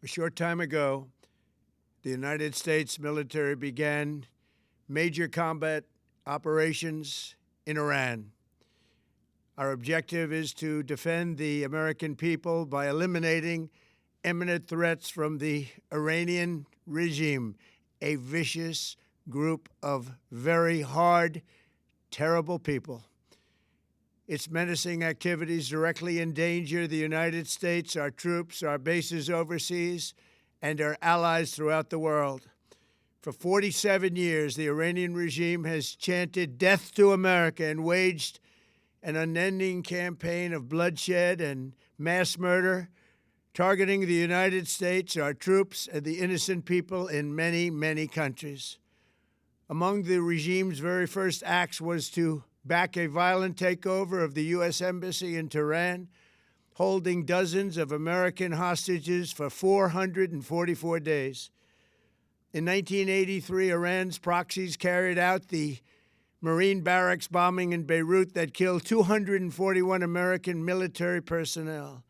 A short time ago, the United States military began major combat operations in Iran. Our objective is to defend the American people by eliminating imminent threats from the Iranian regime, a vicious group of very hard, terrible people. Its menacing activities directly endanger the United States, our troops, our bases overseas, and our allies throughout the world. For 47 years, the Iranian regime has chanted death to America and waged an unending campaign of bloodshed and mass murder, targeting the United States, our troops, and the innocent people in many, many countries. Among the regime's very first acts was to back a violent takeover of the U.S. Embassy in Tehran, holding dozens of American hostages for 444 days. In 1983, Iran's proxies carried out the Marine barracks bombing in Beirut that killed 241 American military personnel.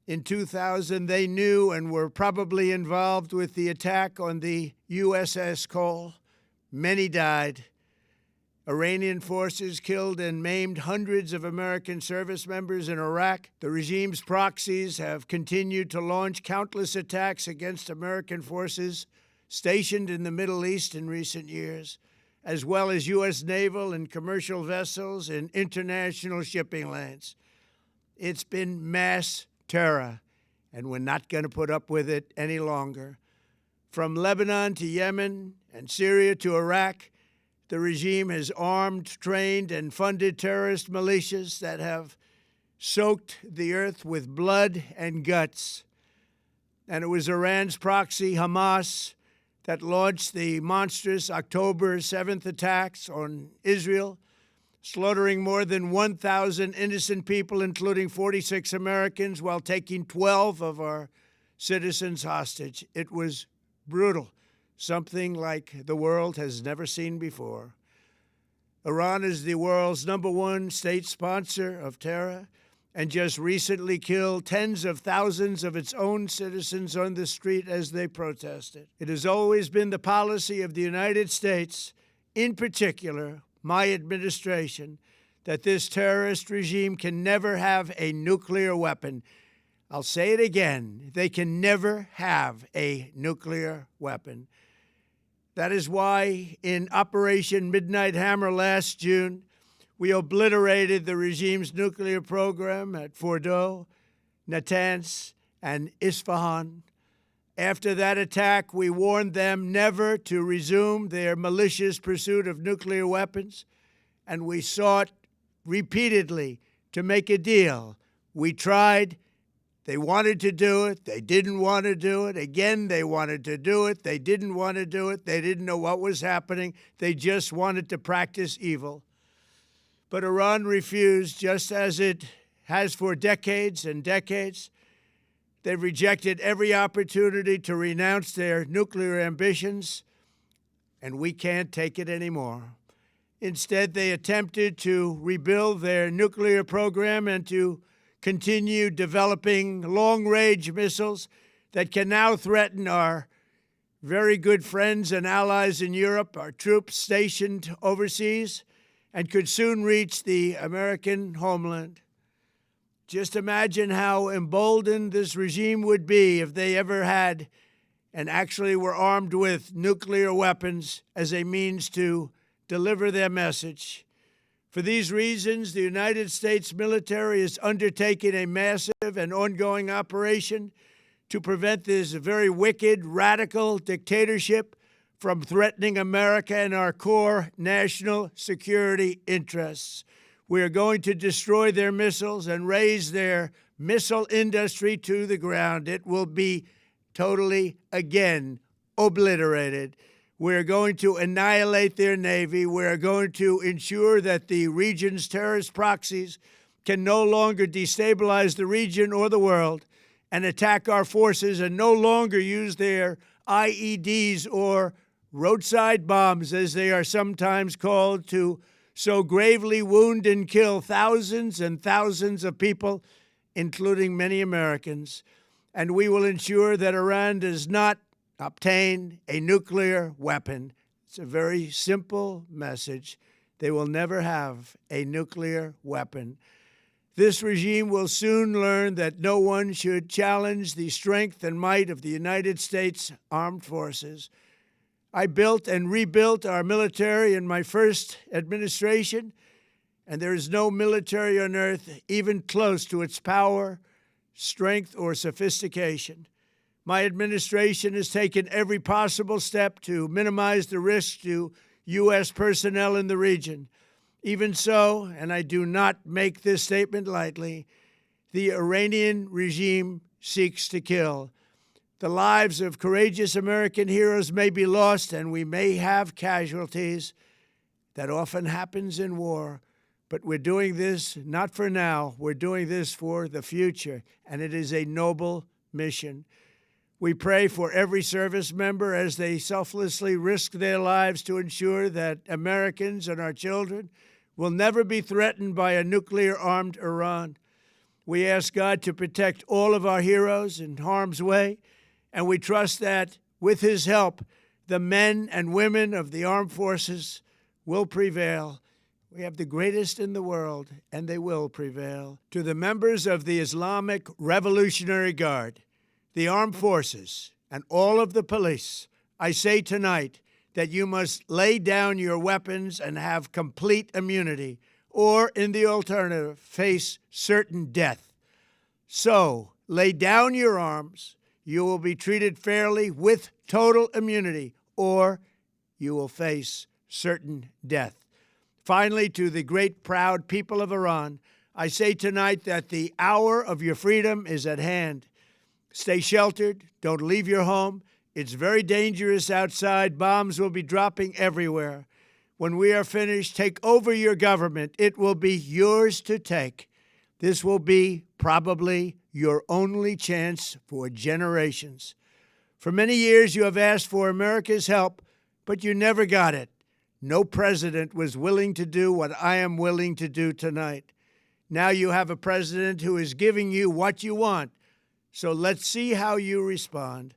In 2000, they knew and were probably involved with the attack on the USS Cole. Many died. Iranian forces killed and maimed hundreds of American service members in Iraq. The regime's proxies have continued to launch countless attacks against American forces stationed in the Middle East in recent years, as well as U.S. naval and commercial vessels in international shipping lanes. It's been mass terror, and we're not going to put up with it any longer. From Lebanon to Yemen and Syria to Iraq, the regime has armed, trained, and funded terrorist militias that have soaked the earth with blood and guts. And it was Iran's proxy, Hamas, that launched the monstrous October 7th attacks on Israel, slaughtering more than 1,000 innocent people, including 46 Americans, while taking 12 of our citizens hostage. It was brutal, something like the world has never seen before. Iran is the world's #1 state sponsor of terror and just recently killed tens of thousands of its own citizens on the street as they protested. It has always been the policy of the United States, in particular, my administration, that this terrorist regime can never have a nuclear weapon. I'll say it again, they can never have a nuclear weapon. That is why in Operation Midnight Hammer last June, we obliterated the regime's nuclear program at Fordow, Natanz, and Isfahan. After that attack, we warned them never to resume their malicious pursuit of nuclear weapons, and we sought repeatedly to make a deal. We tried. They wanted to do it. They didn't want to do it. Again, they wanted to do it. They didn't want to do it. They didn't know what was happening. They just wanted to practice evil. But Iran refused, just as it has for decades and decades. They've rejected every opportunity to renounce their nuclear ambitions, and we can't take it anymore. Instead, they attempted to rebuild their nuclear program and to continue developing long-range missiles that can now threaten our very good friends and allies in Europe, our troops stationed overseas, and could soon reach the American homeland. Just imagine how emboldened this regime would be if they ever had and actually were armed with nuclear weapons as a means to deliver their message. For these reasons, the United States military is undertaking a massive and ongoing operation to prevent this very wicked, radical dictatorship from threatening America and our core national security interests. We are going to destroy their missiles and raise their missile industry to the ground. It will be totally, again, obliterated. We're going to annihilate their Navy. We're going to ensure that the region's terrorist proxies can no longer destabilize the region or the world and attack our forces and no longer use their IEDs or roadside bombs, as they are sometimes called, to so gravely wound and kill thousands and thousands of people, including many Americans. and we will ensure that Iran does not obtain a nuclear weapon. It's a very simple message. They will never have a nuclear weapon. This regime will soon learn that no one should challenge the strength and might of the United States Armed Forces. I built and rebuilt our military in my first administration, and there is no military on earth even close to its power, strength, or sophistication. My administration has taken every possible step to minimize the risk to U.S. personnel in the region. Even so, and I do not make this statement lightly, the Iranian regime seeks to kill. The lives of courageous American heroes may be lost, and we may have casualties. That often happens in war. But we're doing this not for now. We're doing this for the future, and it is a noble mission. We pray for every service member as they selflessly risk their lives to ensure that Americans and our children will never be threatened by a nuclear-armed Iran. We ask God to protect all of our heroes in harm's way, and we trust that, with His help, the men and women of the armed forces will prevail. We have the greatest in the world, and they will prevail. To the members of the Islamic Revolutionary Guard, the armed forces, and all of the police, I say tonight that you must lay down your weapons and have complete immunity, or, in the alternative, face certain death. So, lay down your arms. You will be treated fairly with total immunity, or you will face certain death. Finally, to the great, proud people of Iran, I say tonight that the hour of your freedom is at hand. Stay sheltered. Don't leave your home. It's very dangerous outside. Bombs will be dropping everywhere. When we are finished, take over your government. It will be yours to take. This will be probably your only chance for generations. For many years, you have asked for America's help, but you never got it. No president was willing to do what I am willing to do tonight. Now you have a president who is giving you what you want. So let's see how you respond.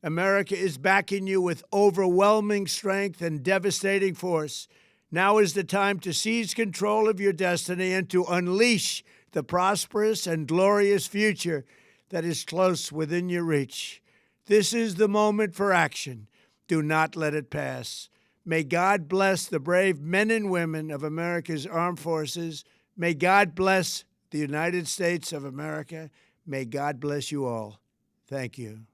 America is backing you with overwhelming strength and devastating force. Now is the time to seize control of your destiny and to unleash the prosperous and glorious future that is close within your reach. This is the moment for action. Do not let it pass. May God bless the brave men and women of America's armed forces. May God bless the United States of America. May God bless you all. Thank you.